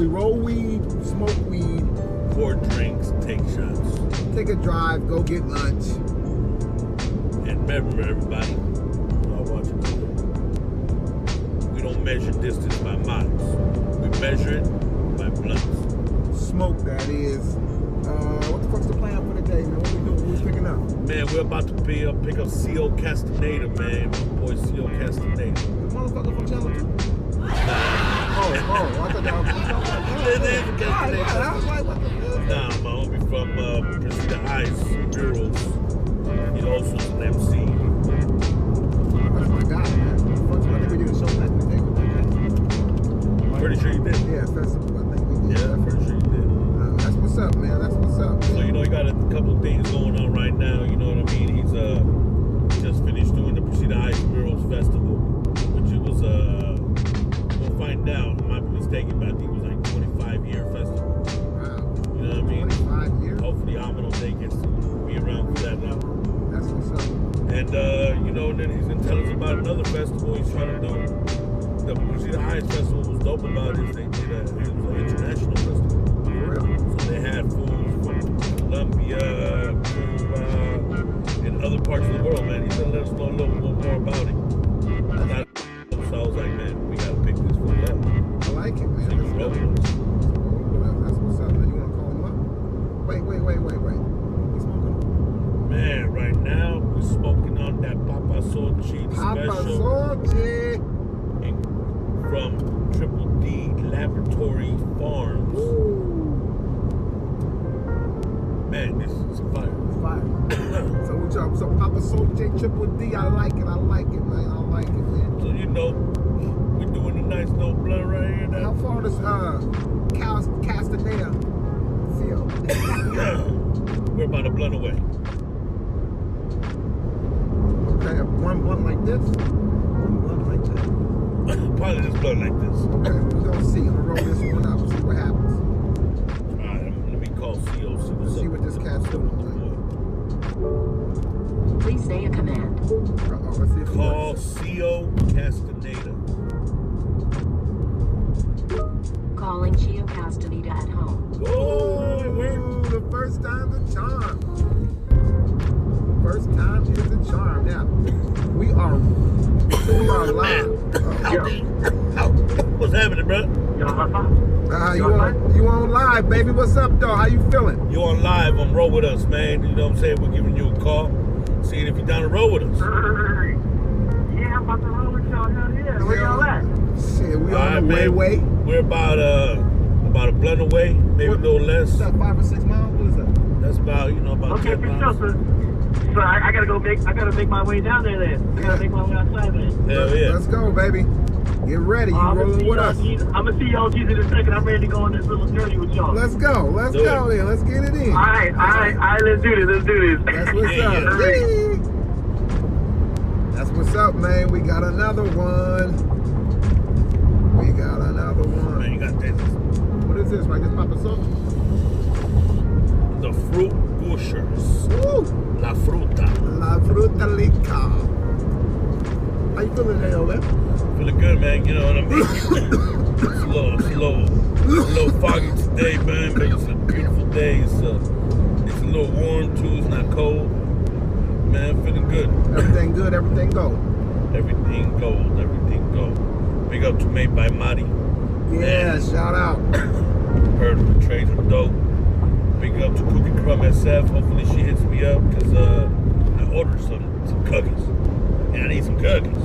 we roll weed, smoke weed, pour drinks, take shots, take a drive, go get lunch. And remember, everybody, y'all watching out there, we don't measure distance by miles. We measure it by blunts. Smoke, that is. What the fuck's the plan for the day, man? What we doing? Who's picking up? Man, we're about to pick up CIO CASTANEDA, man. My boy CIO CASTANEDA. The motherfucker from Channel 2? Oh, I thought that was Castaneda. I was like, what the fuck? Nah, my homie from Presida Ice Murals. He also is an MC. That's my guy, man. First one, I think we did a show back in the day with that. I'm pretty sure you did. Yeah, festival, I think we did. Yeah, I'm pretty sure you did. That's what's up, man. That's what's up. So, you know, he got a couple of things going on right now. You know what I mean? He's just finished doing the Presida Ice Murals Festival, which it was, we'll find out. I might be mistaken, but I think it was like a 25-year festival. Wow. You know what I mean? 25 years? Hopefully, Amino Day gets to be around for that now. That's what's up. And, you know, then he's going to tell us about another festival he's trying to do. The Presida Ice Festival was dope about it. They did it was an international festival. So they had fools from Colombia, Cuba, and other parts of the world, man. He's going to let us know a little more about it. So I was like, man, we got to pick this fool up. I like it, man. So you roll with us. That's what's up, man. You want to call him up? Wait. We smoking? Man, right now, we're smoking on that Papa Sochi special. From Triple D Laboratory Farms. Ooh. Man, this is fire. Fire. So what y'all? So Papa Sochi Triple D, I like it, man. I like it, man. So you know, we're doing a nice little blunt right here now. How far does Castaneda feel? We're about a blunt away. Okay, one blunt like this. One blunt like that. Probably just blunt like this. Okay, we're gonna see. I'm gonna roll this one up, see what happens. Alright, let me call CO, Let's see what this cat's doing. Please say a command. Let's see if call CIO Castaneda. Calling CIO Castaneda at home. Oh, it worked. The first time's a charm. First time is a charm. Now, we are live. What's happening, bro? You on live, baby. What's up, though? How you feeling? You on live on Roll With Us, man. You know what I'm saying? We're giving you a call, seeing if you're down the road with us. Yeah, I'm about to roll with y'all. Hell yeah. Where y'all at? Shit, we on the way. We're about a blunt away, maybe a little less. What's that, 5 or 6 miles? What is that? That's about, about 10 miles. Sure, so I gotta make my way down there then. I gotta make my way outside then. Hell yeah. Let's go, baby. Get ready. You rolling with us. I'm gonna see y'all in a second. I'm ready to go on this little journey with y'all. Let's go. Let's go then. Let's get it in. All right. Let's do this. That's what's up. Yeah. That's what's up, man. We got another one. Man, you got this. What is this? Right, this Papa Sochi? The Fruit Pushers. Woo! La Fruta. La Fruta Lica. How you feeling today, man? Feeling good, man. You know what I mean? It's a little foggy today, man. But it's a beautiful day. It's a little warm too. It's not cold. Man, feeling good. Everything good. Everything go. Everything gold. Big up to Made by Marty. Yeah, man. Shout out. Heard the trades are dope. Big up to Cookie Crumb SF. Hopefully she hits me up because I ordered some cookies. Yeah, I need some cookies.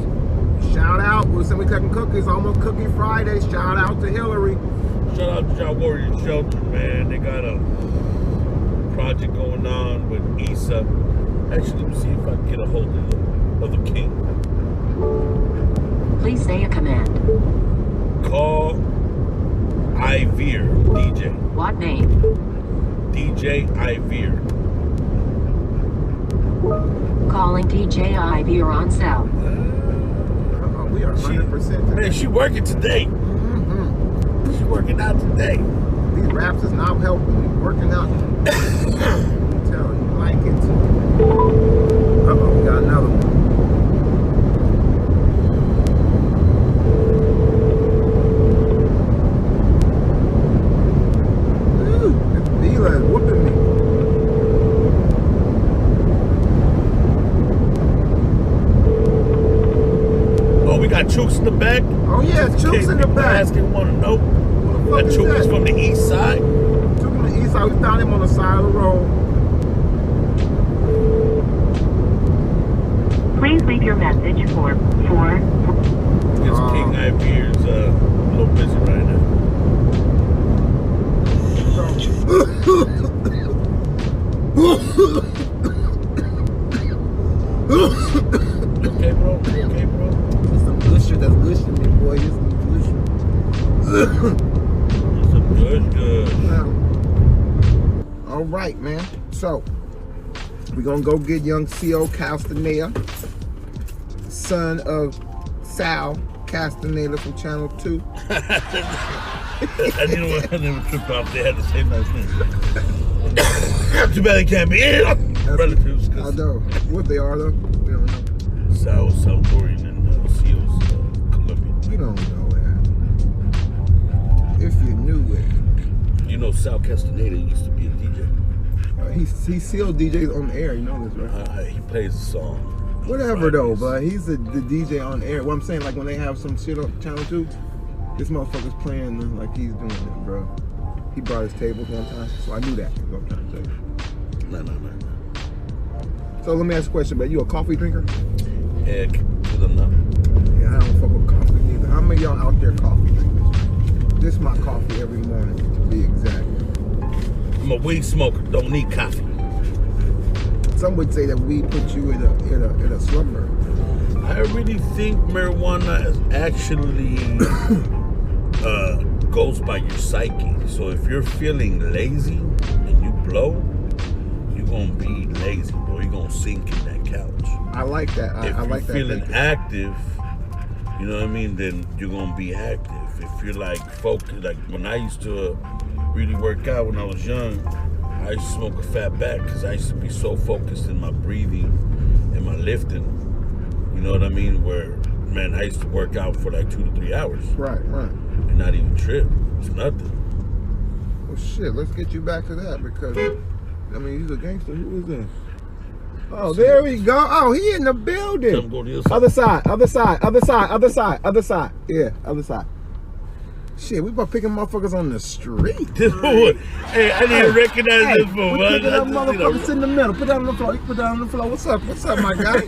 Shout out. We'll send me cooking cookies. Almost Cookie Friday. Shout out to Hillary. Shout out to y'all Warrior Shelter, man. They got a project going on with Issa. Actually, let me see if I can get a hold of the king. Please say a command. Call Ivir, DJ. What name? DJ Ivir. Calling DJ Ivir on cell. We are 100%. Man, she working today. She working out today. These raps is not helping. Working out. I'm telling you, like it. Uh-oh, we got another one. Chooks in the back. Asking, want to know What that the fuck Chook is is that? from the east side. Took him to the east side. We found him on the side of the road. Please leave your message for His King Ivor's a little busy right now. You okay, bro? You okay, bro? It's some good shit that's gushing me, boy. It's some good shit. It's a good. Now, all right, man. So, we're going to go get young CIO Castaneda, son of Sal Castaneda from Channel 2. I didn't want to trip off. They had the same last name. Too bad they can't be relatives. I know. What they are, though? We don't know. Sal was South Korean and CIO's Colombian. You don't know that. If you knew it. You know, Sal Castaneda used to be a DJ. He still DJs on the air. You know this, right? He plays a song. Whatever, though, but he's the DJ on air. What I'm saying, like when they have some shit on Channel 2, this motherfucker's playing like he's doing it, bro. He brought his tables one time, so I knew that. That's what I'm trying to say. No. So let me ask you a question, man. You a coffee drinker? Heck to the no. Yeah, I don't fuck with coffee neither. How many of y'all out there coffee drinkers? This is my coffee every morning, to be exact. I'm a weed smoker. Don't need coffee. Some would say that weed puts you in a slumber. I really think marijuana is actually goes by your psyche. So if you're feeling lazy and you blow, you're gonna be lazy, bro. You're gonna sink in that couch. I like that. I like that. If you're feeling active, you know what I mean, then you're gonna be active. If you're like focused, like when I used to really work out when I was young, I used to smoke a fat back because I used to be so focused in my breathing and my lifting. You know what I mean? Where, man, I used to work out for like 2 to 3 hours. Right. And not even trip. It's nothing. Well, shit, let's get you back to that because, I mean, he's a gangster. Who is this? Oh, there we go. Oh, he in the building. Come go to the other side. Other side. Yeah, other side. Shit, we about picking motherfuckers on the street. This fool. Hey, I didn't recognize this fool. We're picking up motherfuckers in the middle. Put that on the floor. You put that on the floor. What's up, my guy?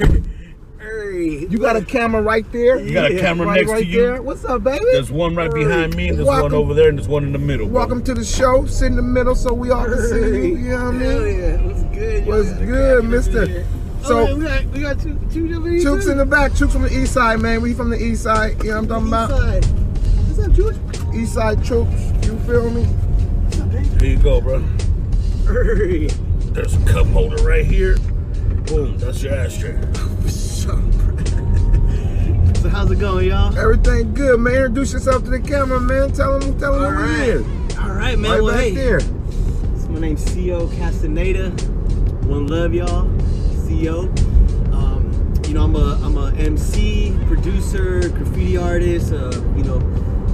Hey, you got a camera right there. You got a camera next to you. There. What's up, baby? There's one right behind me, and there's one over there, and there's one in the middle. Welcome to the show. Sit in the middle so we all can see you. You know what I mean? Hell yeah. What's good? What's good, mister? So, we got two over here. Chooks in the back. Chooks from the east side, man. We from the east side. You know what I'm talking about? What's up, Chooks? East side Chooks. You feel me? What's up, baby? Here you go, bro. Hey. There's a cup holder right here. Boom, that's your ashtray. What's up, bro? So how's it going, y'all? Everything good, man. Introduce yourself to the camera, man. Tell them who it is. All right, man. Right well, back hey. there. So my name's CIO Castaneda. One love, y'all. CIO. You know, I'm a MC, producer, graffiti artist,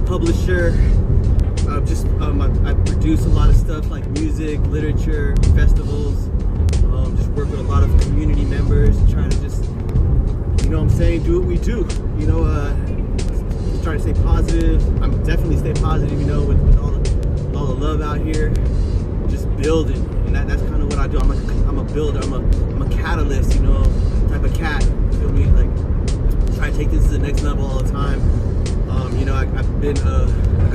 publisher. I produce a lot of stuff like music, literature, festivals. Just work with a lot of community members, trying to just, you know what I'm saying, do what we do. You know, just trying to stay positive. I'm definitely stay positive, you know, with all the love out here. Just building, and that's kind of what I do. I'm a builder. I'm a catalyst, you know, type of cat. You feel me? Like try to take this to the next level all the time. You know, I've got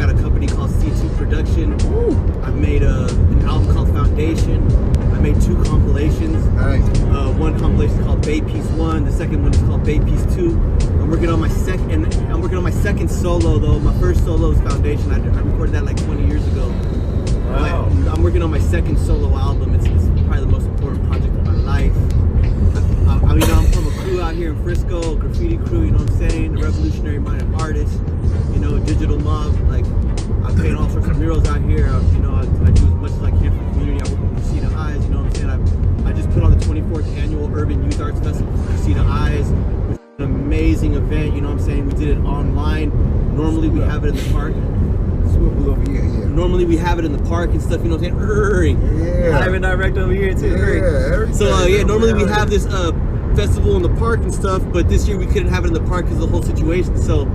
a company called C2 Production. I've made an album called Foundation. I made 2 compilations. Nice. One compilation is called Bay Piece 1. The second one is called Bay Piece 2. I'm working on my second solo though. My first solo is Foundation. I recorded that like 20 years ago. Wow. I'm working on my second solo album. It's probably the most important project of my life. I mean, I'm from a crew out here in Frisco, a graffiti crew, you know what I'm saying? A revolutionary-minded artist, you know, a digital mob. Like, I paint all sorts of murals out here. You know, I do as much as I can for the community. I work with Casita Eyes, you know what I'm saying? I just put on the 24th annual Urban Youth Arts Festival for Casita Eyes. It's an amazing event, you know what I'm saying? We did it online. Normally, we have it in the park. Swivel over here, yeah. Normally we have it in the park and stuff, you know what I'm saying? Yeah. Live and direct over here too. Yeah, So normally we have this festival in the park and stuff, but this year we couldn't have it in the park because of the whole situation. So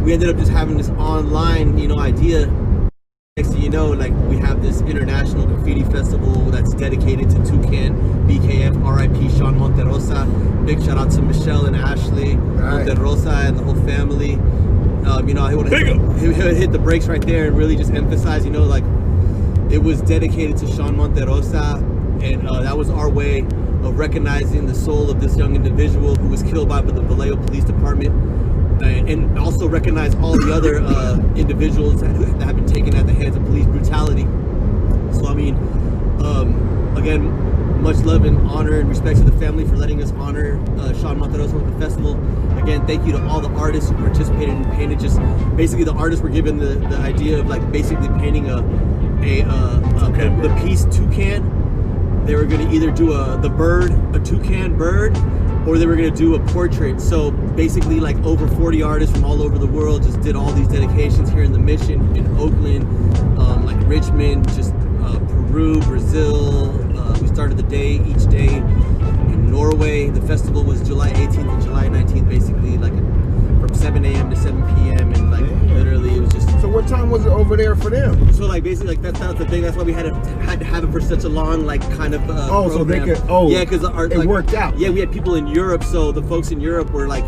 we ended up just having this online, you know, idea. Next thing you know, like we have this international graffiti festival that's dedicated to Toucan, BKF, RIP Sean Monterosa. Big shout out to Michelle and Ashley Monterosa and the whole family. You know, I want to hit the brakes right there and really just emphasize, you know, like it was dedicated to Sean Monterosa, and that was our way of recognizing the soul of this young individual who was killed by the Vallejo Police Department, and also recognize all the other individuals that have been taken at the hands of police brutality. So I mean, again, much love and honor and respect to the family for letting us honor Sean Monterosa with the festival. Again, thank you to all the artists who participated and painted. Just basically, the artists were given the idea of like basically painting the piece toucan. They were going to either do a toucan bird, or they were going to do a portrait. So basically, like over 40 artists from all over the world just did all these dedications here in the Mission, in Oakland, like Richmond, just Peru, Brazil. We started the day each day in Norway. The festival was July 18th and July 19th, basically like from 7 a.m. to 7 p.m. and like literally it was just. So what time was it over there for them? So like basically like that's the thing. That's why we had to have it for such a long like kind of program. So they could yeah, because it worked out. Yeah, we had people in Europe, so the folks in Europe were like,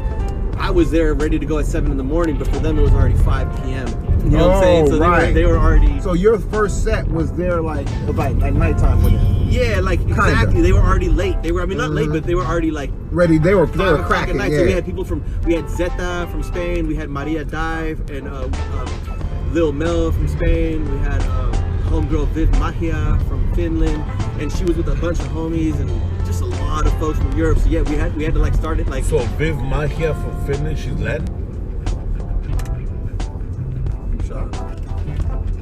I was there ready to go at 7 in the morning, but for them it was already 5 p.m. You know what I'm saying? So they were already. So your first set was there like nighttime for them. Yeah, like exactly. Kinda. They were already late. They were, I mean, not late, but they were already like ready. They were cracking. Night. Yeah. So we had people we had Zeta from Spain. We had Maria Dive and Lil Mel from Spain. We had homegirl Viv Magia from Finland, and she was with a bunch of homies and just a lot of folks from Europe. So yeah, we had to like start it like. So Viv Magia from Finland, she's Latin.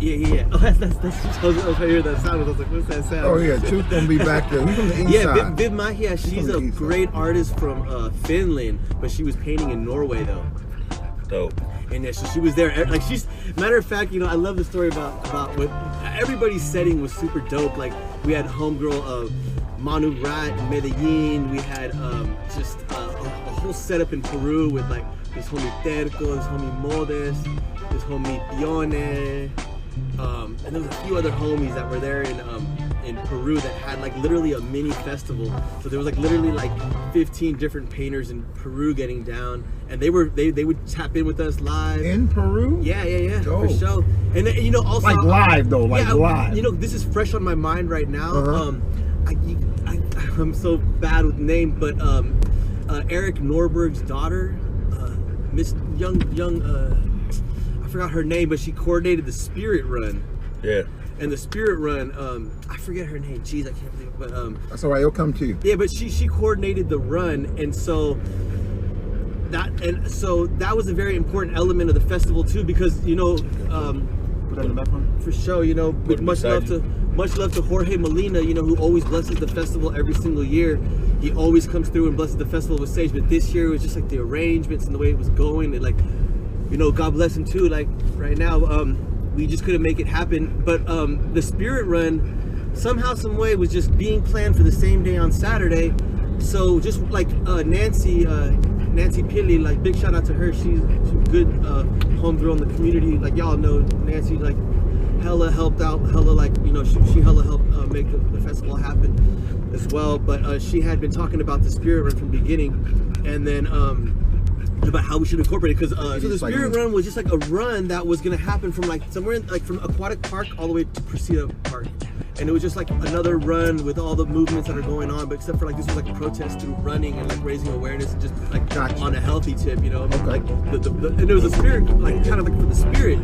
Yeah. Oh, that's. I was trying to hear that sound. I was like, what's that sound? Oh yeah, Truth gonna be back there. He's from the east side. Yeah, Viv Magia. She's a great artist from Finland, but she was painting in Norway though. Dope. And yeah, so she was there. Like she's, matter of fact, you know, I love the story about what everybody's setting was super dope. Like we had homegirl of Manu Rat in Medellin. We had just a whole setup in Peru with like this homie Terco, this homie Modes, this homie Pione. And there was a few other homies that were there in Peru that had like literally a mini festival. So there was like literally like 15 different painters in Peru getting down, and they would tap in with us live in Peru. Yeah, dope. For sure. And you know, also like live though, like live. You know, this is fresh on my mind right now. I'm so bad with name, but Eric Norberg's daughter, Miss Young. I forgot her name, but she coordinated the Spirit Run. Yeah. And the Spirit Run, I forget her name. Jeez, I can't think. But that's all right. It'll come to you. Yeah, but she coordinated the run, and so that was a very important element of the festival too, because you know, for sure, you know, much love to Jorge Molina, you know, who always blesses the festival every single year. He always comes through and blesses the festival with stage, but this year it was just like the arrangements and the way it was going, and like, you know, God bless him too. Like right now, we just couldn't make it happen. But the Spirit Run, somehow, some way, was just being planned for the same day on Saturday. So just like Nancy Pili, like big shout out to her. She's a good homegirl in the community. Like y'all know, Nancy like hella helped out, hella like, you know, she hella helped make the festival happen as well. But she had been talking about the Spirit Run from the beginning, and then about how we should incorporate it, because so the Spirit Run was just like a run that was gonna happen from like somewhere in, like from Aquatic Park all the way to Presida Park, and it was just like another run with all the movements that are going on, but except for like this was like a protest through running and like raising awareness and just like on a healthy tip, you know. Like and there was a spirit, like kind of like for the spirit.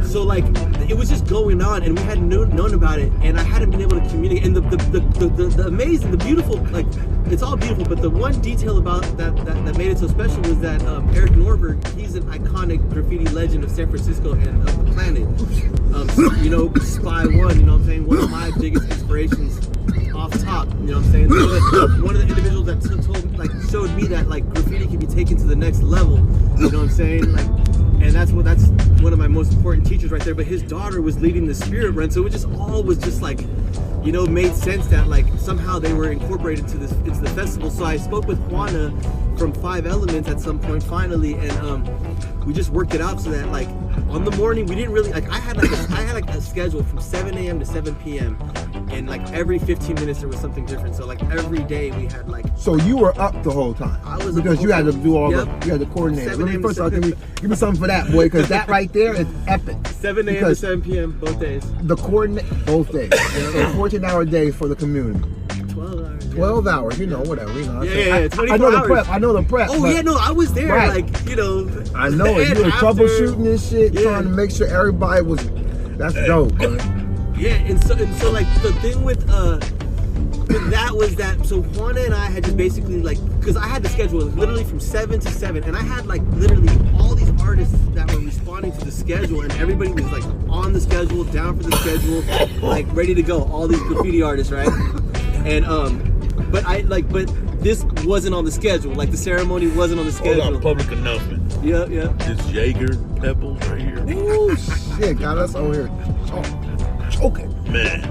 So like it was just going on, and we hadn't known about it, and I hadn't been able to communicate. And the amazing, the beautiful, like it's all beautiful, but the one detail about that made it so special was that Eric Norberg, he's an iconic graffiti legend of San Francisco and of the planet. You know, Spy One, you know what I'm saying? One of my biggest inspirations off top, you know what I'm saying? So one of the individuals that showed me that like graffiti can be taken to the next level, you know what I'm saying? Like, and that's one of my most important teachers right there, but his daughter was leading the spirit run, so it just all was just like, you know, made sense that like somehow they were incorporated into the festival. So I spoke with Juana from 5 Elements at some point finally, and we just worked it out so that like on the morning we didn't really like I had like a schedule from 7 a.m. to 7 p.m. and like every 15 minutes there was something different. So like every day we had like. So you were up the whole time. I was because you had to do all Yep. you had to coordinate. 7 Let me a.m. first to of all, 7 give me something for that, boy, because that right there is epic. 7 a.m. to Because 7 p.m. both days. the coordinate both days. So 14-hour day for the community. 12 hours. 12 hours, you know, whatever. You know, Yeah, 24 I know the hours. prep. I know the prep. Oh but yeah, no, I was there. Right. Like, you know. I know it. and You were after- troubleshooting this shit, Yeah. trying to make sure everybody was. That's dope, man. Yeah, and so like the thing with that was that. So Juana and I had just basically like, because I had the schedule literally from 7 to 7, and I had like literally all these artists that were responding to the schedule, and everybody was like on the schedule, down for the schedule, like ready to go. All these graffiti artists, right? And but this wasn't on the schedule. Like the ceremony wasn't on the schedule. Hold on, public announcement. Yeah. This Jaeger Pebbles right here. Oh shit, got us over here choking. Man,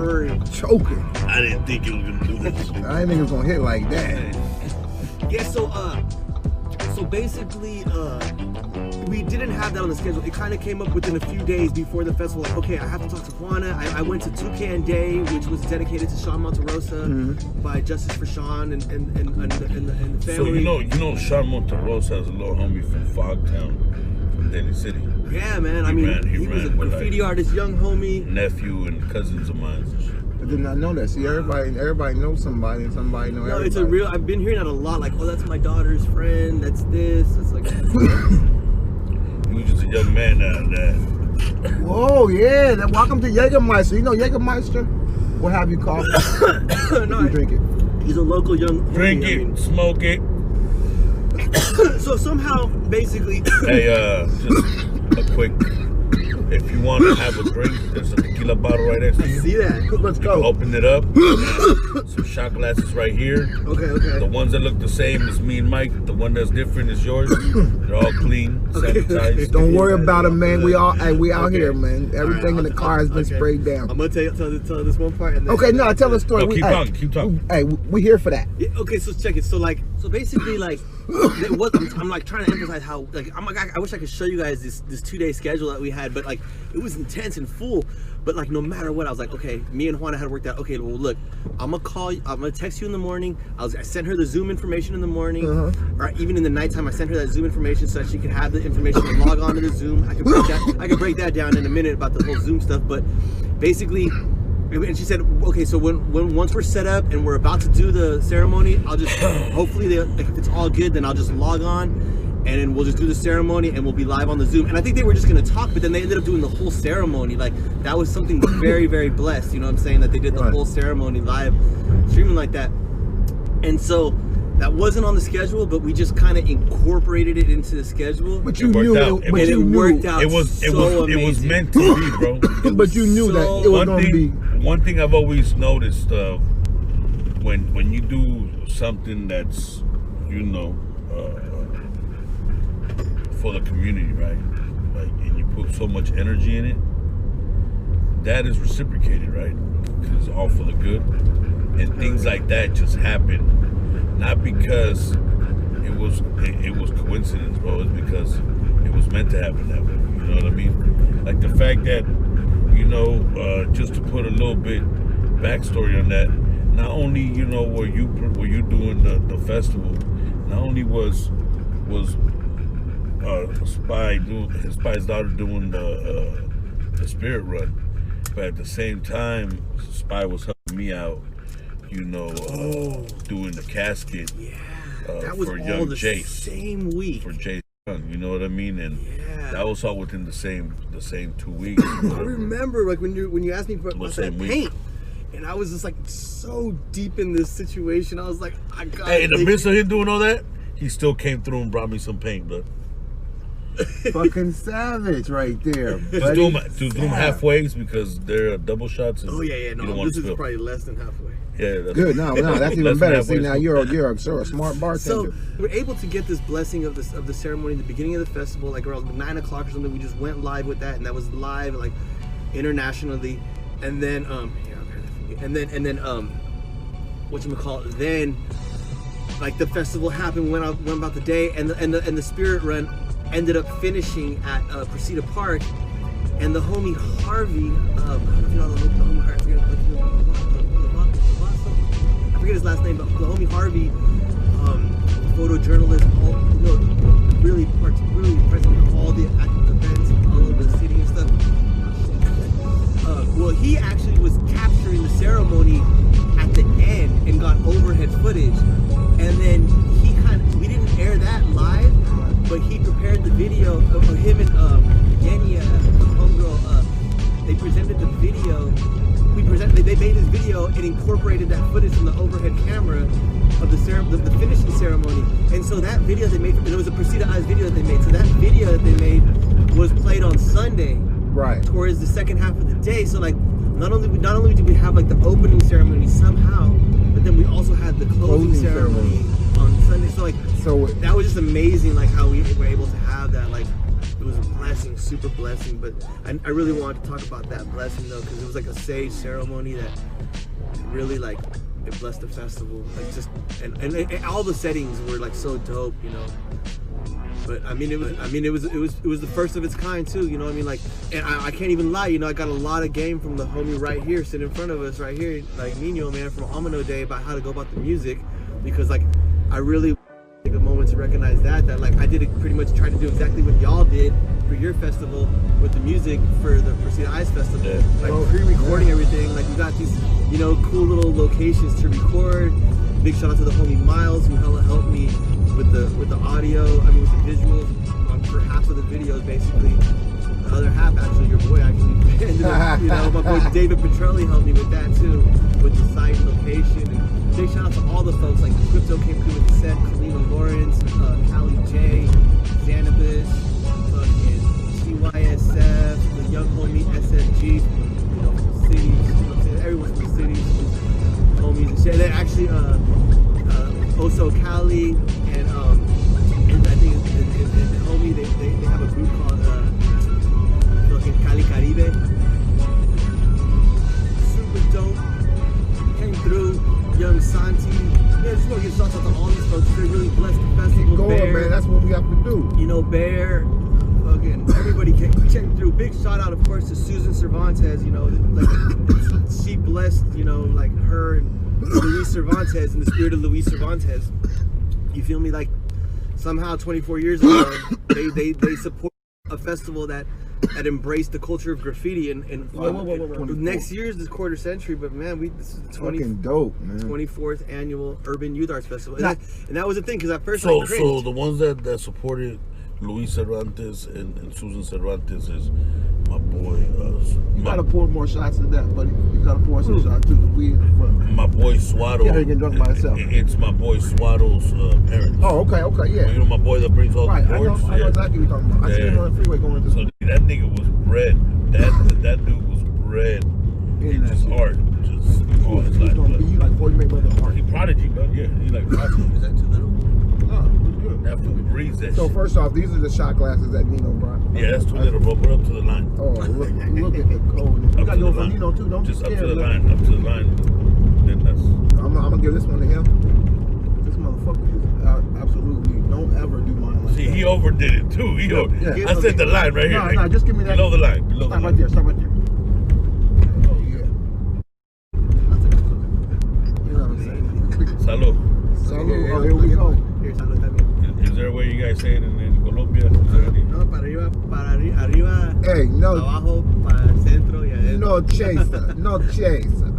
Choking. I didn't think it was gonna do this. I didn't think it was gonna hit like that. Yeah, so basically, we didn't have that on the schedule. It kind of came up within a few days before the festival. Like, okay, I have to talk to Juana. I went to Toucan Day, which was dedicated to Sean Monterosa by Justice for Sean and the family. So you know, Sean Monterosa has a little homie from Fogtown, from Daly City. Yeah, man. I mean, he was a with, graffiti artist, young homie. Nephew and cousins of mine. And shit. I did not know that. See, everybody knows somebody, and somebody knows everybody. No, it's a real. I've been hearing that a lot. Like, oh, that's my daughter's friend. That's this. It's like. He was just a young man that. Whoa, yeah. Welcome to Jägermeister. You know Jägermeister? What have you called? No, You drink it. he's a local young. Drink homie, I it, mean. smoke it. So somehow, basically. Hey, just a quick. If you want to have a drink, there's a tequila bottle right next to you. See that? Let's You go. open it up. Some shot glasses right here. Okay. The ones that look the same is me and Mike. The one that's different is yours. They're all clean, sanitized. Don't worry about it, man. We out Okay. here, man. Everything in the car has been Okay. sprayed down. I'm gonna tell this one part. And then, Okay, no, tell the story. No, keep talking. Hey, we here for that. Yeah, okay, so check it. So basically, like, I'm like trying to emphasize how like I wish I could show you guys this 2-day schedule that we had, but like it was intense and full. But like no matter what, I was like, okay, me and Juana had worked out. Okay, well look, I'm gonna call you. I'm gonna text you in the morning. I sent her the Zoom information in the morning, or even in the nighttime. I sent her that Zoom information so that she could have the information to log on to the Zoom. I could break that down in a minute about the whole Zoom stuff. But basically, and she said, okay, so once we're set up and we're about to do the ceremony, I'll just hopefully if it's all good, then I'll just log on, and then we'll just do the ceremony and we'll be live on the Zoom. And I think they were just gonna talk, but then they ended up doing the whole ceremony. Like that was something very, very blessed. You know what I'm saying? That they did the whole ceremony live, streaming like that. And so that wasn't on the schedule, but we just kind of incorporated it into the schedule. But you It worked knew out. it. But And you it knew worked out. It was amazing. meant to be, bro. But you knew that it was gonna be. One thing I've always noticed when you do something that's for the community, right? Like, and you put so much energy in it, that is reciprocated, right? Because it's all for the good, and things like that just happen, not because it was coincidence, bro. It's because it was meant to happen that way. You know what I mean? Like the fact that just to put a little bit backstory on that. Not only were you doing the festival, not only was Spy's daughter doing the spirit run, but at the same time Spy was helping me out, doing the casket. Yeah, that was for all young the Jace, same week. for Jace, you know what I mean, and Yeah. that was all within the same 2 weeks. I remember like when you asked me about that same week. paint, and I was just like so deep in this situation. I was like, I got. Hey, in the midst of him doing all that, he still came through and brought me some paint, but Fucking savage right there. Just do them halfways because they're double shots. And Oh yeah, you don't no, want this to is probably less than halfway. Yeah, that's Good. No, that's even less than better. halfway See, now is- you're a smart bartender. So we're able to get this blessing of the ceremony in the beginning of the festival, like around 9 o'clock or something. We just went live with that, and that was live like internationally. And then whatchamacallit, then like the festival happened, went about the day, and the spirit run ended up finishing at Presida Park, and the homie Harvey, I forget his last name, but the homie Harvey, photojournalist, really present in all the events all over the city and stuff. Well, he actually was capturing the ceremony at the end and got overhead footage, and then we didn't air that live, but he prepared the video of him and Yenya, homegirl. They presented the video. They made this video and incorporated that footage from the overhead camera of the finishing ceremony. And so that video they made, it was a Presida Eyes video that they made. So that video that they made was played on Sunday, right, towards the second half of the day. So like, not only did we have like the opening ceremony somehow, but then we also had the closing ceremony on Sunday. So like, that was just amazing, like how we were able to have that. Like, it was a blessing, super blessing. But I really wanted to talk about that blessing though, because it was like a sage ceremony that really like it blessed the festival. Like just and all the settings were like so dope, you know. But I mean, it was the first of its kind too, you know what I mean? Like, and I can't even lie, you know, I got a lot of game from the homie right here, sitting in front of us right here, like Nino, man, from Amino Day, about how to go about the music, because like I really take a moment to recognize that like I did pretty much try to do exactly what y'all did for your festival with the music for the Presida Eyes Festival, like pre-recording everything. Like we got these, you know, cool little locations to record. Big shout out to the homie Miles who helped me with the audio, I mean with the visuals for half of the videos basically. The other half actually, your boy actually ended up, you know, my boy David Petrelli helped me with that too, with the site location. And big shout out to all the folks, like Crypto came through with the set, Kalina Lawrence, Callie J, Xanabis, fucking TYSF, the young homie SFG, you know, from the cities, you know what I'm saying? Everyone's from the cities, homies and shit. And then actually, Oso Cali and I think the homie, they have a group called fucking Cali Caribe. Super dope. Came through, young Santi. Yeah, just want to give shout out to all these folks. They really blessed the festival. Keep going, man. That's what we have to do. You know, Bear, fucking everybody came through. Big shout out, of course, to Susan Cervantes. You know, like she blessed, you know, like her and Luis Cervantes in the spirit of Luis Cervantes. You feel me? Like somehow 24 years ago, they support a festival that embraced the culture of graffiti, and next year is the quarter century, but man, this is the 24th annual Urban Youth Arts Festival, and that was the thing, because at first so the ones that supported Luis Cervantes and Susan Cervantes is my boy. You gotta pour more shots than that, buddy. You gotta pour some shots too. My boy Swaddle. Yeah, get drunk by himself. It's my boy Swaddle's parents. Oh, okay, yeah. You know my boy that brings all the boards. I know exactly what you're talking about. I see him on the freeway going to. So that nigga was bred. That dude was bred in his art, just all his life. He like 40 make brother art. He prodigy, bro. Yeah, he like prodigy. Is that too little? No, it's good. That fool breathes that So shit. first off, these are the shot glasses that Nino brought. Yeah, that's too little, bro. Put up to the line. Oh, look at the code. You got yours from Nino too. Don't just be up scared. to the line. Up to the line. Then that's. I'm gonna give this one to him. This motherfucker is absolutely. Don't ever do mine like See, that. he overdid it too. I said the line right here. No, just give me that. Below the line. Below Stop the right there. Stop right there. Oh yeah. You know what I'm saying? Salud. Salud. Oh, here we go. Here, salud también. Is there a way you guys say it in Colombia? No, para arriba, Hey, no. abajo, para el centro y adentro. No chaser. No chaser.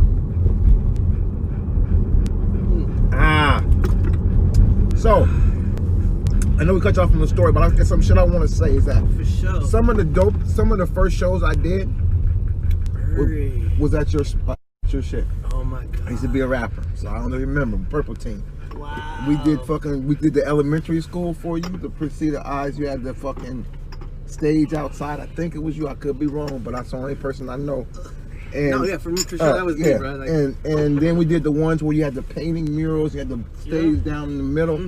So, I know we cut you off from the story, but I got some shit I want to say is that For sure. some of the first shows I did was at your shit. Oh my god. I used to be a rapper, so I don't remember. Purple Team. Wow. We did the elementary school for you, the Presida Eyes. You had the fucking stage outside. I think it was you. I could be wrong, but that's the only person I know. And, No, yeah, for sure that was me, bro. Like, and then we did the ones where you had the painting murals, you had the stage down in the middle.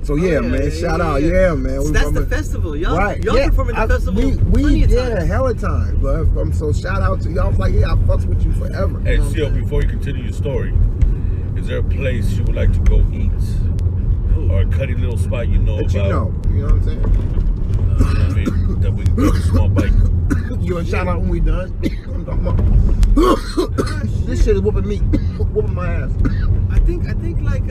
So yeah, man, shout out, man. So that's the festival, y'all. Right. Y'all perform at the festival. We hella time, but so shout out to y'all. I was like, I fucks with you forever. Hey, Seal, before you continue your story, is there a place you would like to go eat, or a cutty little spot you know that about? You know what I'm saying? I mean, that we can go to a small bite. You want to shout out when we done? I'm talking about. This shit is whooping me, whooping my ass. I think like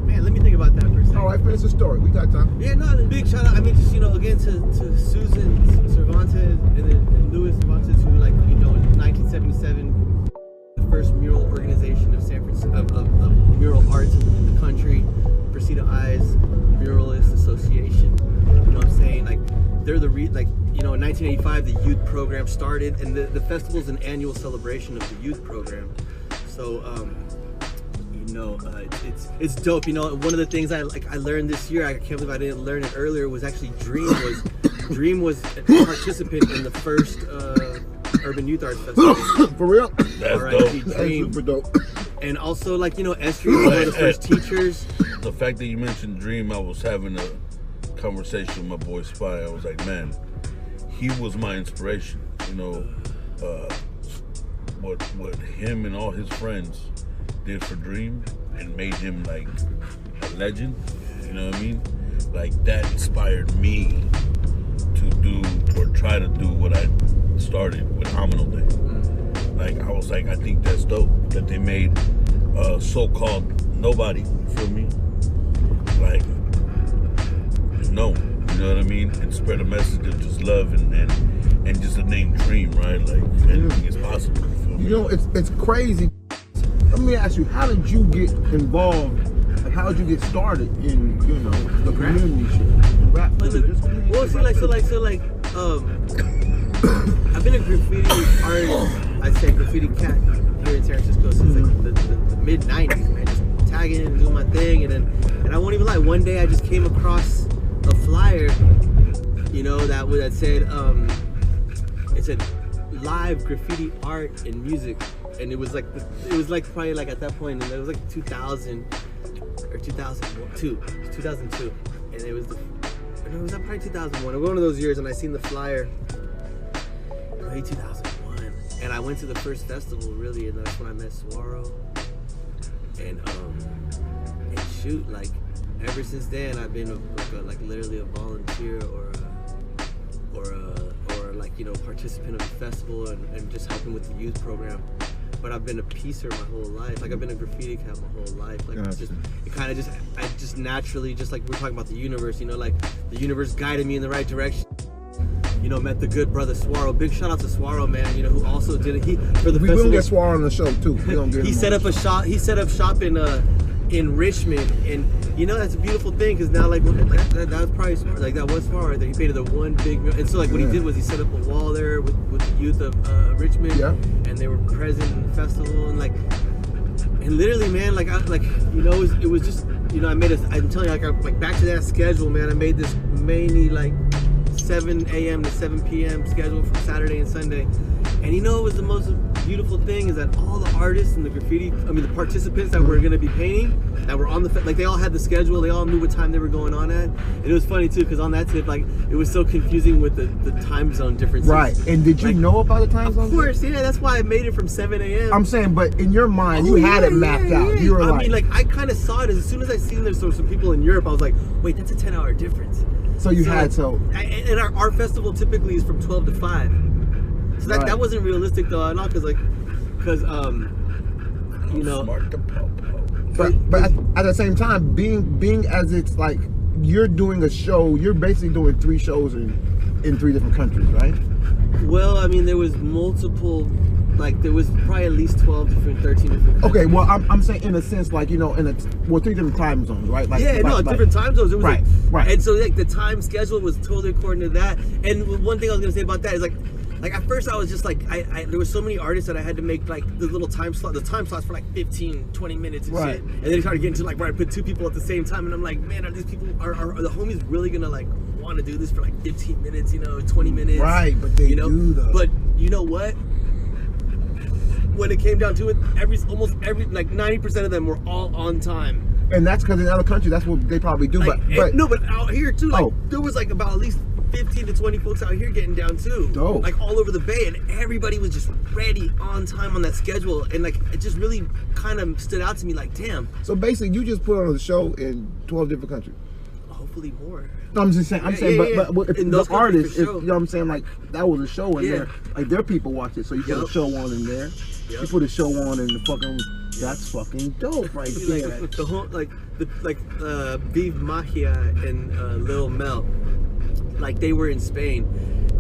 man, let me think about that for a second. All right, finish the story. We got time. Yeah, no, the big shout out. I mean, just again to Susan Cervantes and then Louis Cervantes, who in 1977, the first mural organization of San Francisco of mural arts in the country, Precita Eyes Muralist Association. You know what I'm saying? Like they're the in 1985 the youth program started, and the festival's an annual celebration of the youth program. So it's dope. One of the things I learned this year, I can't believe I didn't learn it earlier, was actually Dream was a participant in the first Urban Youth Arts Festival. For real? That's dope. That's super dope. And also Estrie was one of the first teachers. The fact that you mentioned Dream, I was having a conversation with my boy Spy. I was like, man, he was my inspiration. What him and all his friends did for Dream and made him like a legend. You know what I mean? Like that inspired me to do or try to do what I started with Hominal Day. Like I was like, I think that's dope that they made so-called nobody. You feel me? Like known. You know what I mean? And spread a message of just love and just a name Dream, right? Like anything is possible. You feel me? It's crazy. Let me ask you, how did you get involved? Like, how did you get started in, the community shit? Rap. Well, I've been a graffiti artist. I'd say graffiti cat here in San Francisco since the mid '90s, man. Just tagging and doing my thing, and I won't even lie. One day I just came across a flyer, that said it said live graffiti art and music. And it was probably at that point, and it was like 2000 or 2002, and it was probably 2001, one of those years. And I seen the flyer, maybe 2001, and I went to the first festival really, and that's when I met Swaro. And shoot, ever since then I've been literally a volunteer or participant of the festival and just helping with the youth program. But I've been a piecer my whole life. I've been a graffiti cat my whole life. I just naturally, just like we're talking about the universe, the universe guided me in the right direction. Met the good brother Swaro. Big shout out to Swaro, man. Who also did it. For the festival. We will get Swaro on the show too. He set up a shop. He set up shop in Richmond, and that's a beautiful thing because now that was probably smart. That was smart. That he painted the one big, and so what he did was he set up a wall there with the youth of Richmond, and they were present in the festival, and literally, man, it was just I'm telling you, back to that schedule, man. I made this mainly 7 a.m. to 7 p.m. schedule for Saturday and Sunday, and it was the most beautiful thing is that all the artists and the participants that were going to be painting, that were on they all had the schedule, they all knew what time they were going on at. And it was funny too, because on that tip, it was so confusing with the time zone differences. Right. And did you know about the time zone? Of course, yeah, that's why I made it from 7 a.m. I'm saying, but in your mind, you had it mapped out. You were I kind of saw it as soon as I seen there's some people in Europe, I was like, wait, that's a 10-hour difference. So you had to. And our festival typically is from 12 to 5. So that wasn't realistic though, at all, because Smart to po-po. But at the same time, being as it's you're doing a show, you're basically doing 3 shows in 3 different countries, right? Well, there was multiple. There was probably at least 13 different countries. Okay, well, I'm saying in a sense, 3 different time zones, right? Different time zones. It was right. And so the time schedule was totally according to that. And one thing I was gonna say about that is like at first I was just like, there were so many artists that I had to make like the little time slot, the time slots for like 15, 20 minutes and shit. And then it started getting to like where I put 2 people at the same time, and I'm like, man, are these people, are the homies really gonna like want to do this for like 15 minutes, 20 minutes? Right, but they do though. But you know what? When it came down to it, almost every like 90% of them were all on time. And that's because in other countries, that's what they probably do. Like, but no, but out here too, like there was like about at least 15 to 20 folks out here getting down too. Dope. Like all over the bay, and everybody was just ready on time on that schedule, and like it just really kind of stood out to me. Like, damn. So basically, you just put on a show in 12 different countries. Hopefully more. No, I'm just saying. But if the artist, you know what I'm saying, like that was a show in there. Like their people watch it, so you put a show on in there. You put a show on in the fucking. That's fucking dope, right there. Like the whole Vive Magia and Lil Mel, like they were in Spain,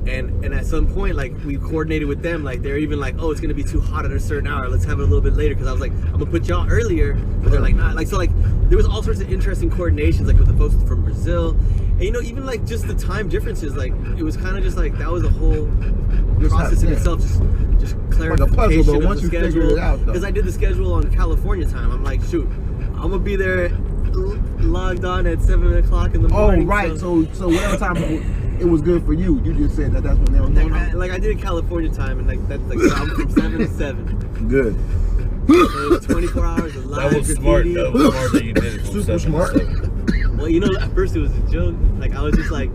and at some point like we coordinated with them, like they're even like, oh, it's gonna be too hot at a certain hour, let's have it a little bit later, because I was like, I'm gonna put y'all earlier, but they're like, nah, like, so like there was all sorts of interesting coordinations, like with the folks from Brazil, and even like just the time differences, like it was kind of just like that was a whole process in itself, just clarification like a puzzle, but of once the you schedule, figure it out, because I did the schedule on California time. I'm like, shoot, I'm gonna be there logged on at 7 o'clock in the morning. Oh, right. So whatever time it was good for you, you just said that's when they were going on. Like I did California time, and like that's like I'm from 7 to 7. Good. So it was 24 hours of live. That was smart. That was smart that you did it from 7 smart. to 7. Well, at first it was a joke. Like I was just like,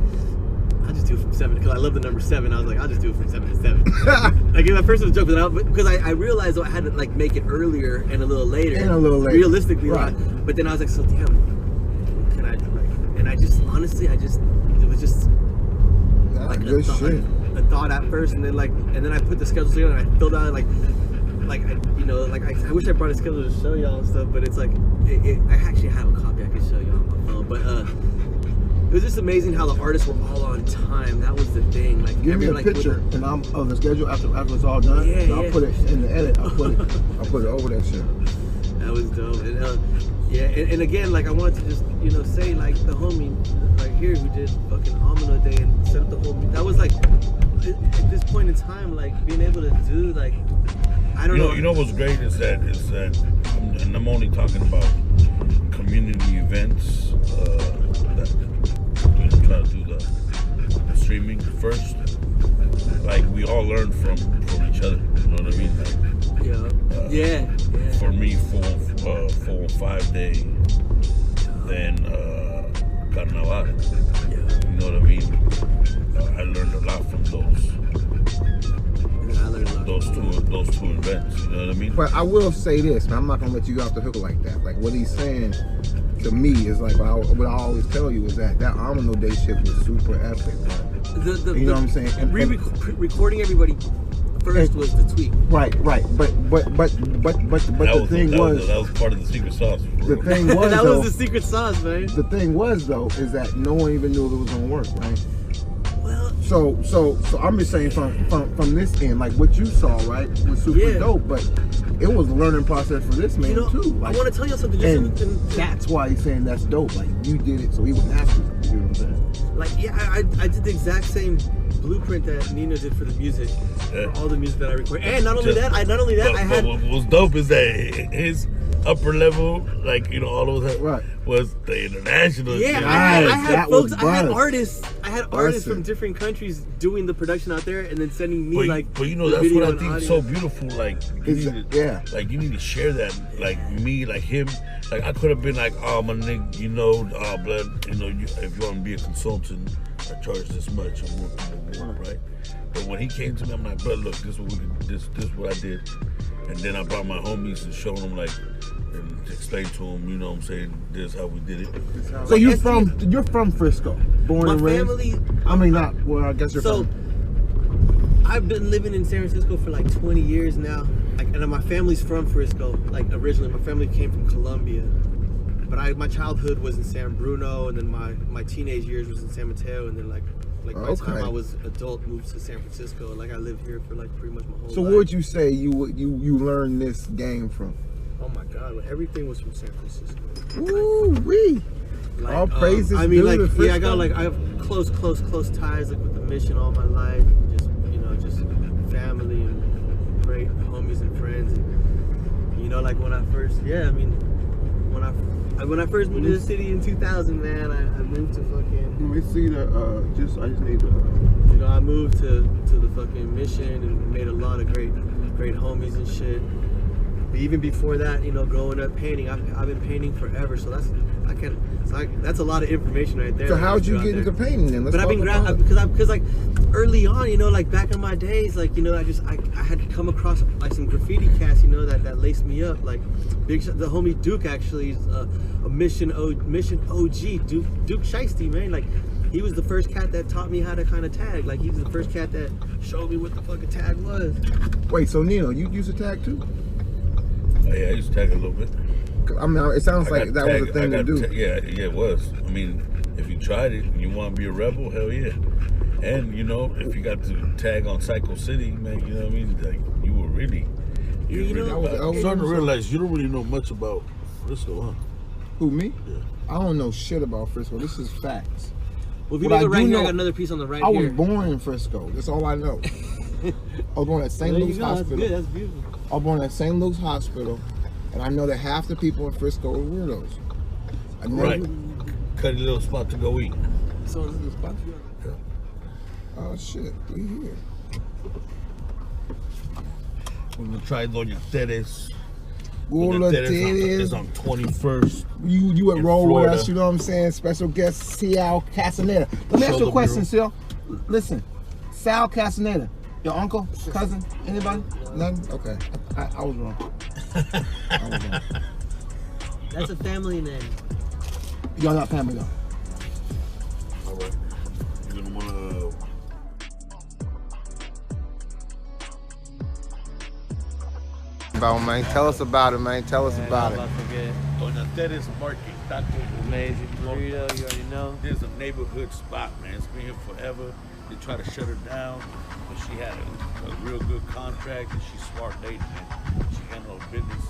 I'll just do it from 7 because I love the number 7. I was like, I'll just do it from 7 to 7. Like at first it was a joke, but because I realized I had to like make it earlier and a little later. Realistically, right. But then I was like, so damn, can I like? And I just honestly, it was just like a thought at first, and then I put the schedule together and I filled out I wish I brought a schedule to show y'all and stuff, but it's like I actually have a copy I can show y'all on my phone, but it was just amazing how the artists were all on time. That was the thing. Like, give me a picture and I'm of the schedule after it's all done. Yeah, I'll put it in the edit. I'll put it over that shit. That was dope. And, and again, like I wanted to just say like the homie right here who did fucking Amino Day and set up the whole. That was like at this point in time, like being able to do like I don't know. You know what's great is that and I'm only talking about community events. Try to do the streaming first. Like we all learn from each other. You know what I mean? Like, yeah. For me, 4 and 5 day, then Carnaval. Yeah. You know what I mean? I learned a lot from those two events. You know what I mean? But I will say this, man, I'm not gonna let you off the hook like that. Like what he's saying to me is like what I always tell you is that Amino Day shit was super epic, man. You know what I'm saying? And recording everybody first was the tweak. Right. But the thing was that was part of the secret sauce. The thing was that was the secret sauce, man. The thing was though is that no one even knew if it was gonna work, right? Well, so I'm just saying from this end, like what you saw, right, was super dope, but it was a learning process for this man too. Like, I want to tell you something. That's why he's saying that's dope. Like you did it, so he wouldn't have to. You know what I'm saying? Like I did the exact same blueprint that Nino did for the music, for all the music that I recorded. And not only that, what was dope is that his upper level, like all of that, was the international. Yeah, I had folks. I had artists from different countries doing the production out there, and then sending me But that's what I think is so beautiful. Like like you need to share that. Like me, like him. Like I could have been like, oh my nigga, blood, if you want to be a consultant, I charge this much. I'm working, right? But when he came to me, I'm like, bro, look, this is what I did. And then I brought my homies and showed them and explained to them, you know what I'm saying, this is how we did it. So you're from Frisco, born and raised? My family. I mean, not. Well, I guess you're from. I've been living in San Francisco for like 20 years now. And my family's from Frisco. Like originally, my family came from Colombia, but my childhood was in San Bruno, and then my teenage years was in San Mateo, and then like by the time I was adult, moved to San Francisco. Like I lived here for like pretty much my whole life. So where would you say you learned this game from? Oh my God, everything was from San Francisco. Woo wee! Like, all praises. I mean, I got I have close ties with the mission all my life. Just just family and great homies and friends. And, you know, like when I first, when I first moved to the city in 2000, man, I moved to fucking. Let me see the, I just need to. You know, I moved to the fucking Mission and made a lot of great homies and shit. But even before that, you know, growing up painting, I've been painting forever. So that's a lot of information right there. So how'd you get into painting then? But I've been because like early on, you know, like back in my days, like, you know, I had come across like some graffiti cats, you know, that laced me up. Like the homie Duke actually is a Mission OG, Duke Shiesty, man. Like he was the first cat that taught me how to kind of tag. Like he was the first cat that showed me what the fuck a tag was. Wait, so Nino, you used to tag too? Oh, yeah, I used to tag a little bit. I mean, it sounds like that was a thing to do. Yeah, it was. I mean, if you tried it and you want to be a rebel, hell yeah. And, you know, if you got to tag on Psycho City, man, you know what I mean? Like, you were really... I'm starting to realize you don't really know much about Frisco, huh? Who, me? Yeah. I don't know shit about Frisco. This is facts. Well, if you look at right here, I got another piece on the right I here. was born in Frisco. That's all I know. I was born at St. Luke's Hospital. That's good. That's beautiful. I was born at St. Luke's Hospital, and I know that half the people in Frisco are weirdos. Right. Cut a little spot to go eat. So this is a spot for you? Yeah. Oh shit, we here. We're gonna try Doña Teres. Doña Teres is on 21st. You at roll Florida. with us, you know what I'm saying? Special guest CIO Castaneda. Let me ask you a question, Sil. Listen, Sal Castaneda, your uncle, cousin, anybody? Nothing? Okay, I was wrong. I was wrong. That's a family name. Y'all not family though. All right. You're gonna wanna. Man, tell us about it, man. Tell us about it. Doña Teres Market Taco. Amazing burrito, you already know. This is a neighborhood spot, man. It's been here forever. They tried to shut her down, but she had a real good contract and she's smart lady, man. She handled her business,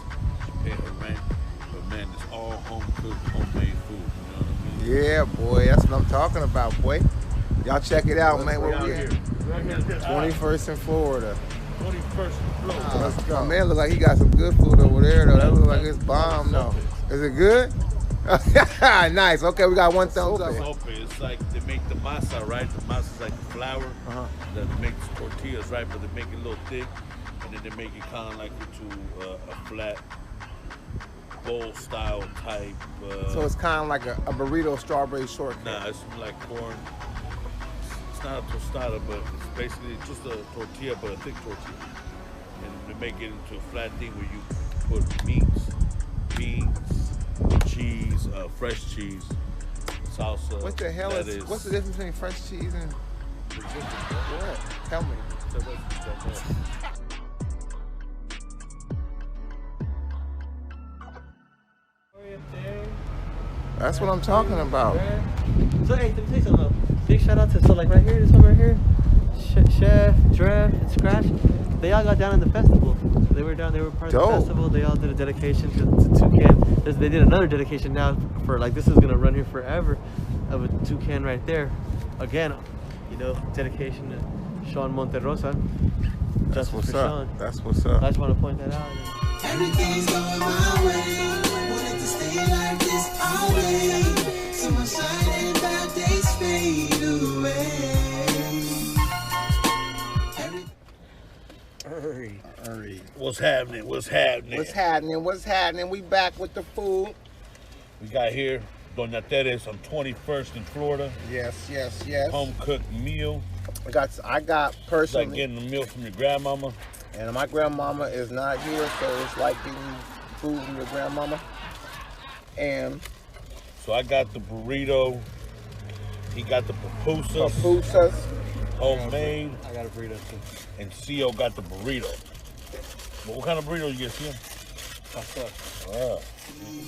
she paid her rent, but man, it's all home cooked, homemade food, you know what I mean? Yeah, boy, that's what I'm talking about, boy. Y'all check it out, man. Where we at? 21st in Florida. 21st floor. Let's go. Man, look like he got some good food over there, though. That looks like it's bomb, though. Is it good? Nice. Okay, we got one thumbs up. It's open. It's like they make the masa, right? The masa's like the flour. Then they make the tortillas, right? But they make it a little thick, and then they make it kind of like into a flat bowl-style type. So it's kind of like a burrito strawberry shortcake. Nah, it's like corn. It's not a tostada, but it's basically just a tortilla, but a thick tortilla. And they make it into a flat thing where you put meats, beans, cheese, fresh cheese, salsa. What the hell is? What's the difference between fresh cheese and what? Tell me. That's what I'm talking about. So hey, let me tell you something though. Big shout out to like right here, this one right here, Chef, Drev, and Scratch. They all got down in the festival. They were down. They were part of the festival. They all did a dedication to Toucan. They did another dedication now for like this is gonna run here forever, of a Toucan right there. Again, you know, dedication to Sean Monterosa. That's what's up. Sean. That's what's up. I just want to point that out. Everything's going my way. Wanted to stay like this always. So I'm shining, bad days fade away. What's happening? What's happening? What's happening? What's happening? We back with the food. We got here Doña Teres on 21st in Florida. Yes, yes, yes. Home cooked meal. I got It's personally. like getting a meal from your grandmama. And my grandmama is not here, so it's like getting food from your grandmama. And So I got the burrito. He got the pupusas. pupusas. Homemade. I got a burrito too. And CO got the burrito. Well, what kind of burrito you get, CO?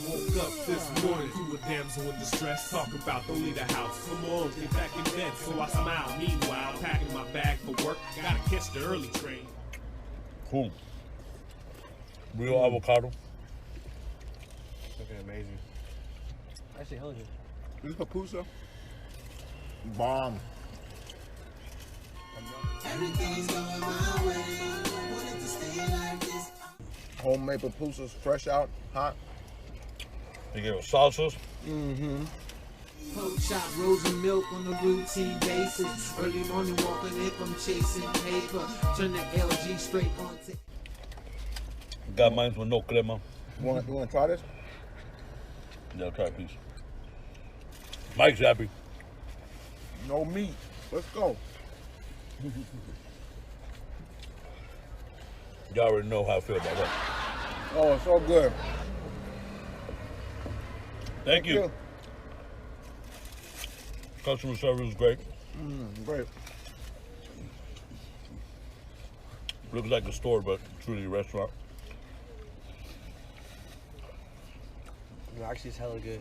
Woke up this morning to a damsel in distress. Talk about don't leave the house. Come on, get back in bed. So I smile. Meanwhile, packing my bag for work. Gotta catch the early train. Cool. Real avocado. Looking amazing. Actually, hungry. This pupusa. Bomb. Everything's going my way. Wanted to stay like this. Homemade pupusas, fresh out, hot. They give us salsas. Mm-hmm. Pork chop, rolls and milk on a routine basis. Early morning walking if I'm chasing paper. Turn the LG straight on to. Got mine with no crema. You want to try this? Yeah, I'll try a piece. Mike's happy. No meat. Let's go. Y'all already know how I feel about that. Oh, it's so good. Thank you. Customer service is great. Great. Looks like a store, but truly a restaurant. No, actually, it's hella good.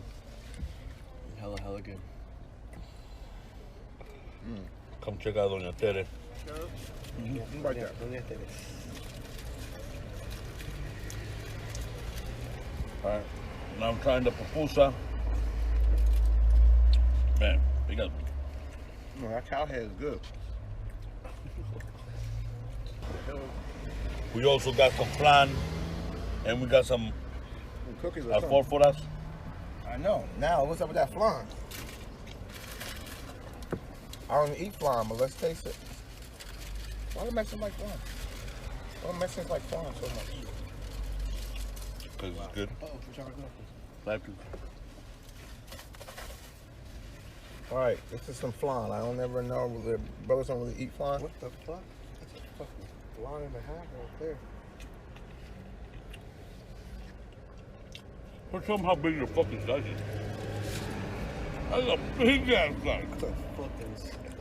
Hella good. Come check out Doña Tere. Right there. All right. Now I'm trying the pupusa. Man, they got. No, that cow head is good. We also got some flan, and we got some Cookies or something. alforforas. I know. Now, what's up with that flan? I don't eat flan, but let's taste it. Why do Mexicans like flan? Why do Mexicans like flan so much? Because it's good. Like it. All right, this is some flan. I don't ever know. The brothers don't really eat flan. What the fuck? That's a fucking flan and a half right there. Well, show them how big your fucking slice is. That's a big ass slice.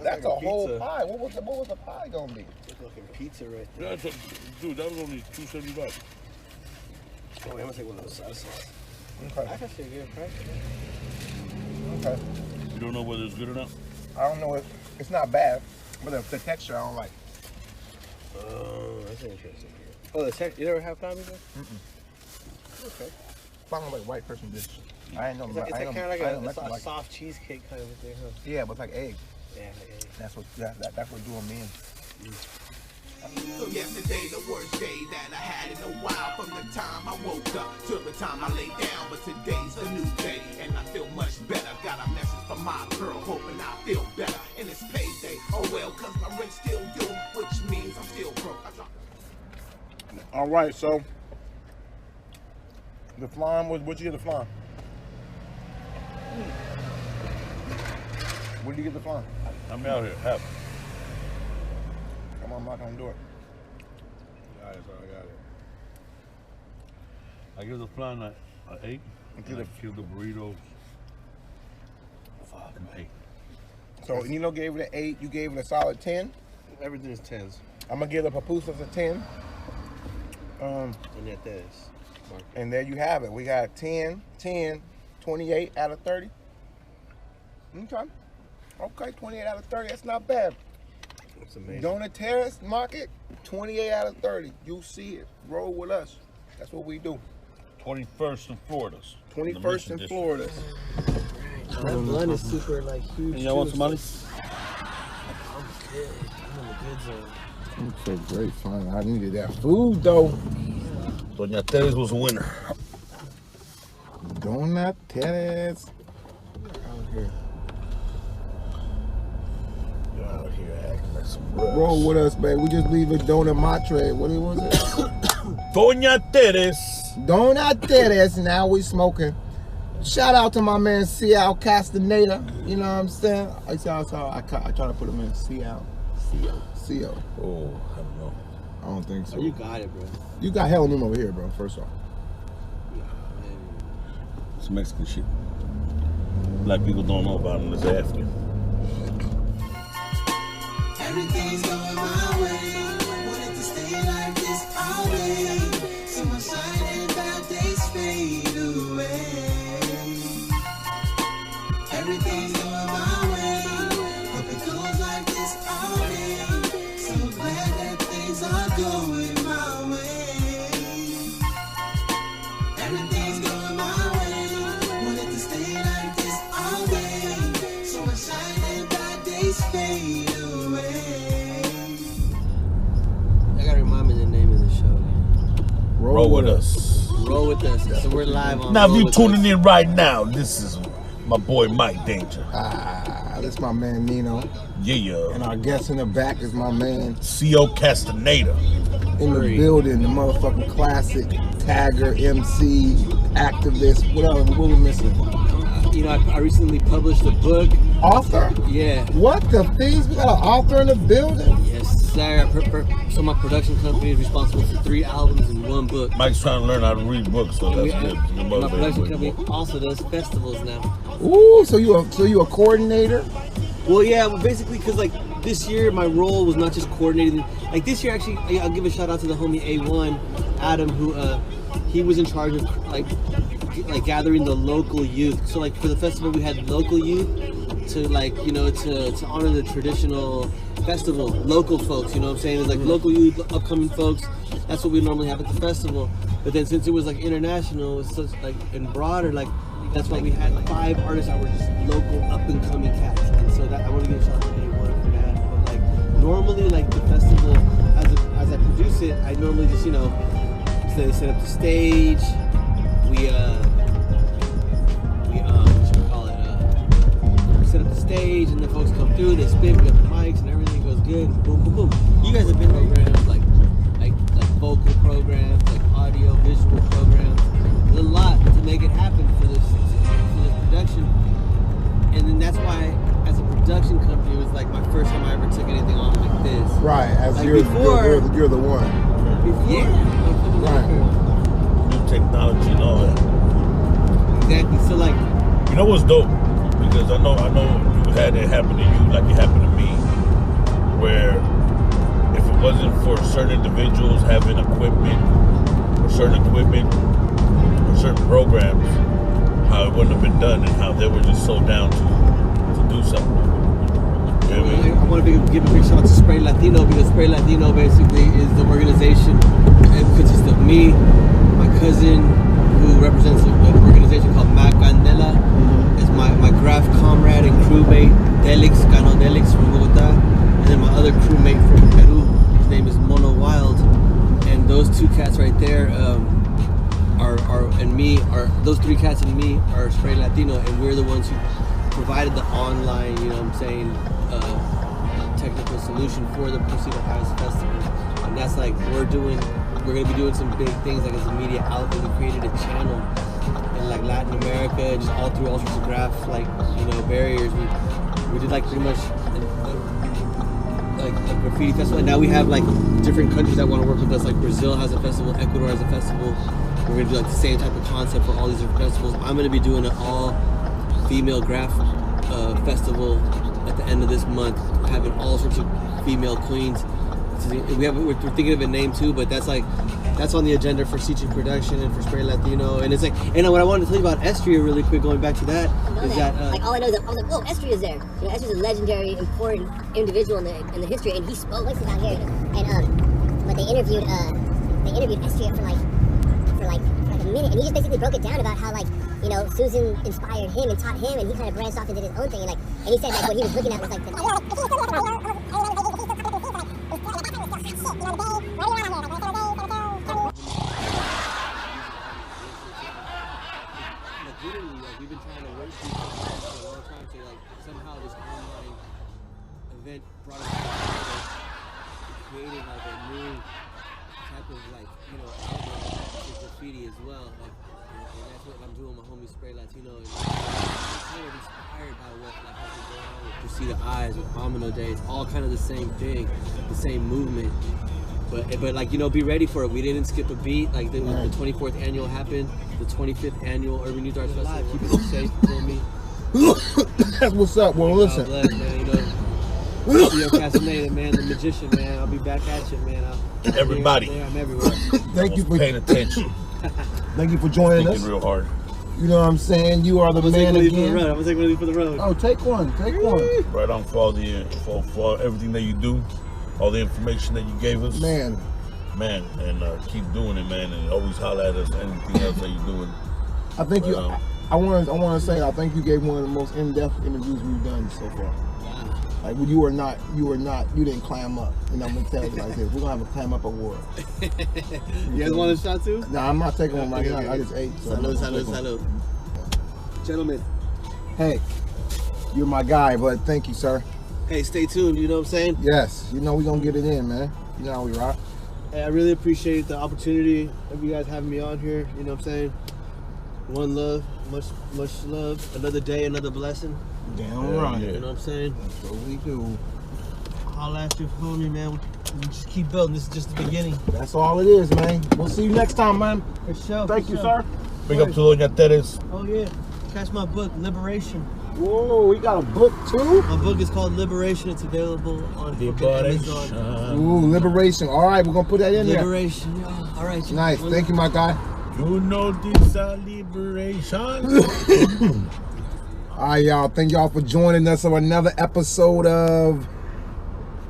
That's like a whole pizza. pie. What was the pie gonna be? It's fucking pizza right there. That's a, dude, that was only $2.75. Oh, I'm gonna take one of those sauces. Okay. That's actually a good price. Okay. You don't know whether it's good or not? I don't know. It's not bad, but the texture I don't like. Oh, that's interesting. Oh, the texture. You never have flan before? Okay. Flan is like white person dish. I ain't know. It's like I kind of like I a, don't it's like a like it. soft cheesecake kind of thing, huh? Yeah, but it's like egg. Yeah. That's what doing me in. So yesterday, the worst day that I had in a while. From the time I woke up till the time I lay down. But today's a new day, and I feel much better. Got a message from my girl, hoping I feel better. And it's payday. Oh well, cause my rent still due, which means I'm still broke. All right, so the flan was. What'd you get the flan? Where did you get the flan? I'm out here, half. Come on, I'm not gonna do it. Got it, I got it. I give the flan an 8. And I kill the burritos. Fuck, an 8. So Nino gave it an 8. You gave it a solid 10. Everything is 10s. I'm gonna give the pupusas a 10. And yet that is. And there you have it. We got 10, 10, 28 out of 30. Okay, 28 out of 30. That's not bad. It's amazing. Donut Terrace Market, 28 out of 30. You see it. Roll with us. That's what we do. 21st in Florida. 21st in Florida. That blunt is super like huge. And y'all want some money? I'm good. I'm in the good zone. Okay, great fun. I needed that food though. Doña Teres was a winner. Donut Terrace. Out here acting like some rugs. Roll with us, baby. We just leave a donut matre. What was it? Doña Teres. Donut Terrace. Now we smoking. Shout out to my man CIO Castaneda. You know what I'm saying? I try to put him in CO. Oh, I don't know. I don't think so. Oh, you got it, bro. You got hell of them over here, bro. First off. It's Mexican shit. Black people don't know about it unless they ask you. Everything's going my way. Wanted to stay like this always. See my shine and bad days fade away. Everything's going my way. Hope it goes like this always. So glad that things are going my way. Everything's going my way. Wanted to stay like this always. So my shine and bad days fade away. Roll with us. Roll with us. So we're live on. Now, if Roll you with tuning Us. in right now, this is my boy Mike Danger. This is my man Nino. Yeah. And our guest in the back is my man CIO Castaneda. in the building, the motherfucking classic tagger, MC, activist, whatever. What we missing? You know, I recently published a book. Author? Yeah. What the things? We got an author in the building? Yes, sir. So my production company is responsible for 3 albums and 1 book. Mike's trying to learn how to read books, so that's good. My production company also does festivals now. Ooh, so you a coordinator? Well, yeah, basically, because like this year my role was not just coordinating. Like this year, actually, I'll give a shout out to the homie A1, Adam, who he was in charge of like gathering the local youth. So like for the festival, we had local youth to like to honor the traditional festival, local folks. You know what I'm saying? It's like local youth, upcoming folks. That's what we normally have at the festival. But then since it was like international, it's such like and broader, like that's why we had 5 artists that were just local up and coming cats. And so that I want to give a shout out to A1 for that. But like normally, like the festival, as I produce it, I normally just set up the stage. We set up the stage, and the folks come through. They spin, we got the mics, and everything goes good. Boom, boom, boom. You guys have been programs like vocal programs, like audio, visual programs. There's a lot to make it happen for this production, and then that's why, as a production company, it was like my first time I ever took anything on like this. Right, as like you're the one. Yeah. Right. New technology and all that. Exactly. So like, you know what's dope? Because I know you had it happen to you like it happened to me, where if it wasn't for certain individuals having equipment or certain programs, how it wouldn't have been done and how they were just so down to do something. You know what I mean? I want to give a big shout out to Spray Latino, because Spray Latino basically is the organization. It consists of me, my cousin, who represents an organization called Macandela, is my graph comrade and crewmate, Cano Delix from Bogota, and then my other crewmate from Peru, his name is Mono Wild, and those 2 cats right there those 3 cats and me are Spray Latino, and we're the ones who provided the online, technical solution for the Pursuit of Highest Festival. And that's like we're going to be doing some big things like as a media outlet. We created a channel in like Latin America, just all through all sorts of graph barriers. We did like pretty much like a graffiti festival, and now we have like different countries that want to work with us. Like Brazil has a festival, Ecuador has a festival. We're gonna do like the same type of concept for all these different festivals. I'm gonna be doing an all-female graph festival at the end of this month, having all sorts of female queens. We're thinking of a name too, but that's on the agenda for Cici Production and for Spray Latino. And it's like, and what I wanted to tell you about Estria really quick, going back to that, is that like all I know is that I was like, whoa, Estria's there. Estria's a legendary, important individual in the history, and he spoke. This is out here, but they interviewed Estria for like a minute, and he just basically broke it down about how Susan inspired him and taught him, and he kind of branched off into his own thing, and he said like what he was looking at was like we've been trying to work through for a long time to somehow this online event brought us together, creating like a new type of outlet for graffiti as well. And that's what I'm doing with my homie Spray Latino. And I'm kind of inspired by what has been going on with Proceed the Eyes, with Amino Day. It's all kind of the same thing, the same movement. But be ready for it. We didn't skip a beat. Like the 24th annual happened, the 25th annual Urban Youth Arts Festival. Keep it safe for me. That's what's up. Well, listen. God bless, man. CIO Castaneda, man, the magician, man. I'll be back at you, man. Everybody. I'm everywhere. Thank you for paying attention. Thank you for joining us. Thinking real hard. You know what I'm saying? You are the man again. I'm gonna take one for the road. Oh, take one. Right on for everything that you do, all the information that you gave us. Man, and keep doing it, man, and always holler at us. Anything else that you're doing. I think I want to say I think you gave one of the most in-depth interviews we've done so far. Like you didn't clam up. And I'm gonna tell you like this. We're gonna have a clam up award. You guys want a shot too? Nah, I'm not taking one right now. I just ate. So Salud. Gentlemen. Hey, you're my guy, but thank you, sir. Hey, stay tuned, you know what I'm saying? Yes, you know we're gonna get it in, man. You know how we rock. Hey, I really appreciate the opportunity of you guys having me on here, you know what I'm saying? One love, much love. Another day, another blessing. Damn right. You know what I'm saying? That's what we do. Holla at your homie, man. We just keep building. This is just the beginning. That's all it is, man. We'll see you next time, man. For sure. Thank you, sir. Big up to Doña Teres. Oh, yeah. Catch my book, Liberation. Whoa, we got a book too? My book is called Liberation. It's available on Amazon. Ooh, Liberation. All right, we're going to put that in there. Liberation, yeah. All right. Nice. Thank you, my guy. You know this liberation. All right, y'all. Thank y'all for joining us on another episode of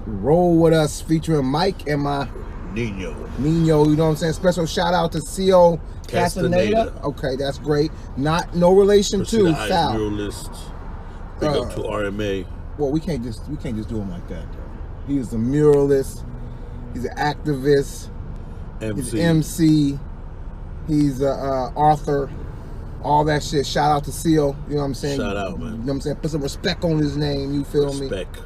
Roll With Us featuring Mike and my Nino, you know what I'm saying? Special shout out to CIO Castaneda. Okay, that's great. No relation to Sal. Muralist. Big up to RMA. Well, we can't just do him like that though. He is a muralist. He's an activist. He's an MC. He's a author. All that shit. Shout out to CIO. You know what I'm saying? Shout out, man. You know what I'm saying? Put some respect on his name. You feel me? Respect.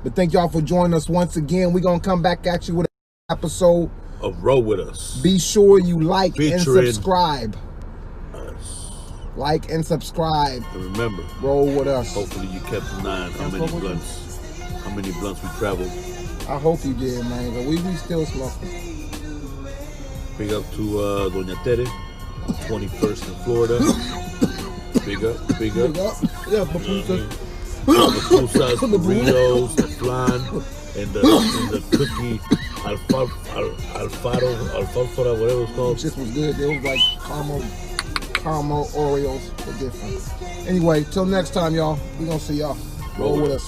But thank y'all for joining us once again. We're gonna come back at you with an episode of Roll With Us. Be sure you like Featuring and subscribe. Us. Like and subscribe. And remember, Roll With Us. Hopefully you kept an eye on how many blunts we traveled. I hope you did, man. But we still smoking. Big up to Doña Tere, 21st in Florida. Big up. Yeah, papusas. The burritos, the flan, and the cookie alfalfa, whatever it's called. This was good. They was like caramel Oreos. They're different. Anyway, till next time, y'all. We gonna see y'all. Roll with us.